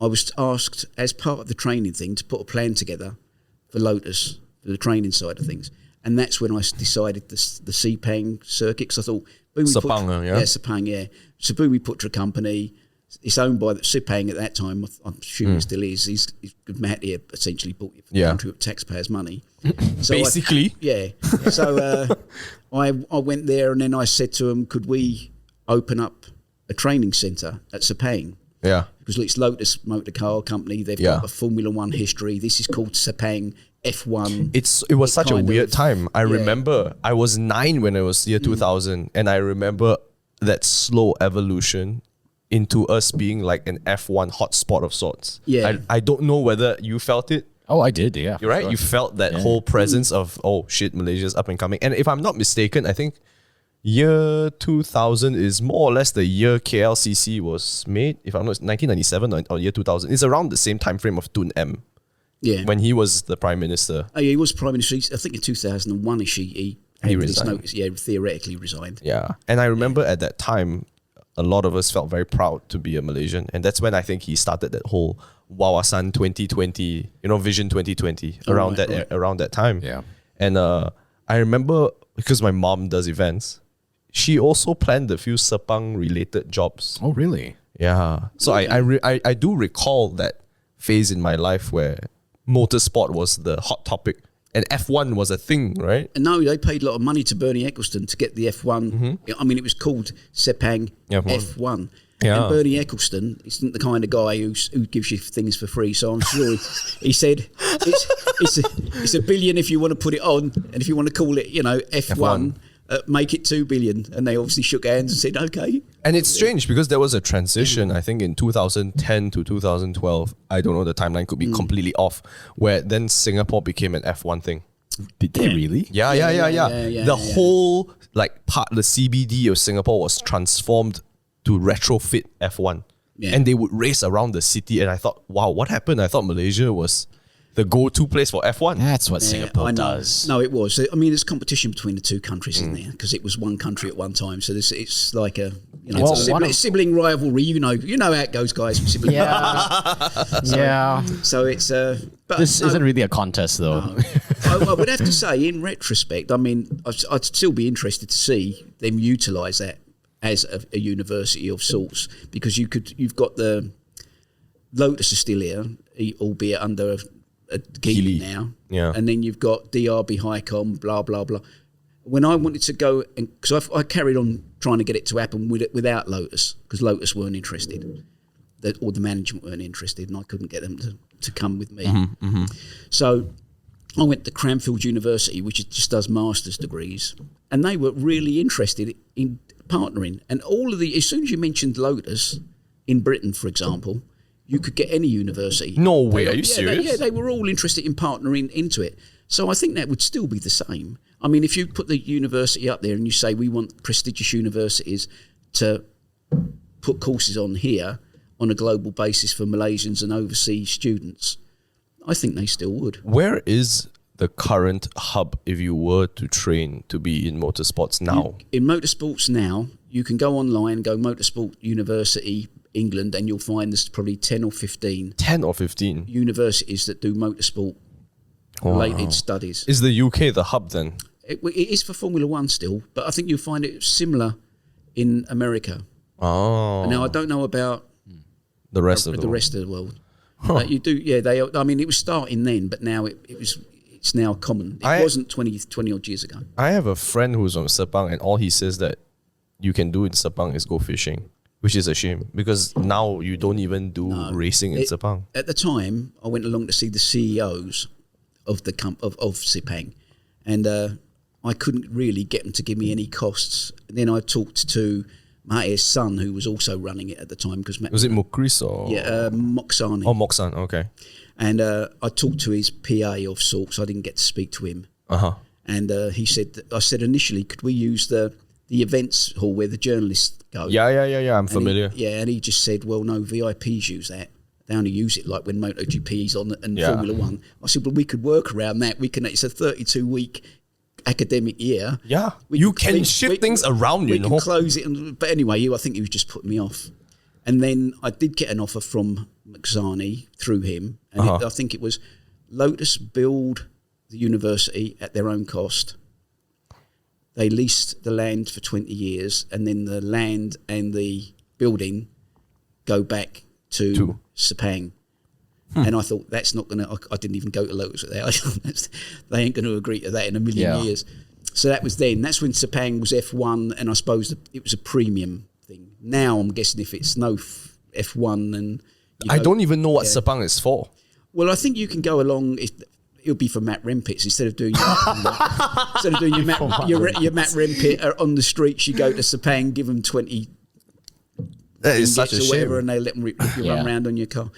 I was asked as part of the training thing to put a plan together for Lotus, for the training side of things. And that's when I decided the Sepang circuit, because I thought... Sepang, yeah? Yeah, Sepang, yeah. Cebu we put to a company. It's owned by Sepang at that time. I'm sure it still is. He's Matty essentially bought it for the country with taxpayers' money. So Basically. So I went there and then I said to him, could we open up a training centre at Sepang? Yeah. Because it's Lotus Motor Car Company. They've got a Formula One history. This is called Sepang F1. It was such a weird time. I remember I was 9 when it was year 2000, and I remember that slow evolution into us being like an F1 hotspot of sorts. Yeah. I don't know whether you felt it. Oh, I did, yeah. You're right. Sure. You felt that whole presence of, oh shit, Malaysia's up and coming. And if I'm not mistaken, I think year 2000 is more or less the year KLCC was made. If I'm not 1997 or year 2000, it's around the same time frame of Tun M. Yeah. When he was the Prime Minister. Oh, yeah, he was Prime Minister. I think in 2001-ish he resigned. Theoretically resigned. Yeah. And I remember at that time, a lot of us felt very proud to be a Malaysian. And that's when I think he started that whole Wawasan 2020, Vision 2020, around that time. Yeah. And I remember, because my mom does events, she also planned a few Sepang related jobs. Oh, really? Yeah. So I do recall that phase in my life where motorsport was the hot topic and F1 was a thing, right? And no, they paid a lot of money to Bernie Ecclestone to get the F1. I mean, it was called Sepang F1. Yeah. And Bernie Ecclestone isn't the kind of guy who gives you things for free. So I'm sure he said it's $1 billion if you want to put it on, and if you want to call it, F1. Make it 2 billion, and they obviously shook hands and said okay. And it's strange because there was a transition, I think in 2010 to 2012, I don't know, the timeline could be completely off, where then Singapore became an F1 thing. Did they really? Yeah. The whole the CBD of Singapore was transformed to retrofit F1. And they would race around the city, and I thought, wow, what happened? I thought Malaysia was the go-to place for F1. That's what Singapore does. No, it was. I mean, there's competition between the two countries in there because it was one country at one time. So it's like a sibling rivalry. You know how it goes, guys. Sibling yeah. So it's. But this isn't really a contest, though. No. I would have to say, in retrospect, I mean, I'd still be interested to see them utilise that as a university of sorts, because you've got the Lotus is still here, albeit under a Geely now, and then you've got DRB Highcom, blah blah blah. When I wanted to go, because I carried on trying to get it to happen without Lotus, because Lotus weren't interested, or the management weren't interested, and I couldn't get them to come with me. So I went to Cranfield University, which just does master's degrees, and they were really interested in partnering. And as soon as you mentioned Lotus in Britain, for example, you could get any university. No way, are you serious? They were all interested in partnering into it. So I think that would still be the same. I mean, if you put the university up there and you say we want prestigious universities to put courses on here on a global basis for Malaysians and overseas students, I think they still would. Where is the current hub if you were to train to be in motorsports now? In motorsports now, you can go online, go Motorsport University England, and you'll find there's probably 10 or 15 universities that do motorsport related studies. Is the UK the hub then? It is for Formula One still, but I think you'll find it similar in America. Oh. Now I don't know about the rest of the world. But you do, I mean, it was starting then, but now it's now common. It wasn't 20 odd years ago. I have a friend who's on Sepang, and all he says that you can do in Sepang is go fishing, which is a shame because now you don't even do racing in Sepang. At the time, I went along to see the CEOs of the of Sepang, and I couldn't really get them to give me any costs. And then I talked to Mahathir's son, who was also running it at the time. Was it Mukris or? Yeah, Moksani. Oh, Moksan, okay. And I talked to his PA of sorts. I didn't get to speak to him. And he said, I said initially, could we use the events hall where the journalists go? Yeah, I'm familiar. And he just said, well, no, VIPs use that. They only use it like when MotoGP is on and Formula One. I said, well, we could work around that. It's a 32-week academic year. Yeah, you can shift things around, we can close it. But anyway, I think he was just putting me off. And then I did get an offer from McZarney through him, and I think it was Lotus build the university at their own cost. They leased the land for 20 years, and then the land and the building go back to Sepang. And I thought, that's not going to... I didn't even go to Lotus with that. They ain't going to agree to that in a million years. So that was then. That's when Sepang was F1, and I suppose it was a premium thing. Now I'm guessing if it's no F1, and I don't even know what Sepang is for. Well, I think you can go along. It'll be for Matt Rempits instead of doing your Matt Rempit on the streets. You go to Sepang, give them 20. That is such a or whatever, shame. and they let them run around on your car.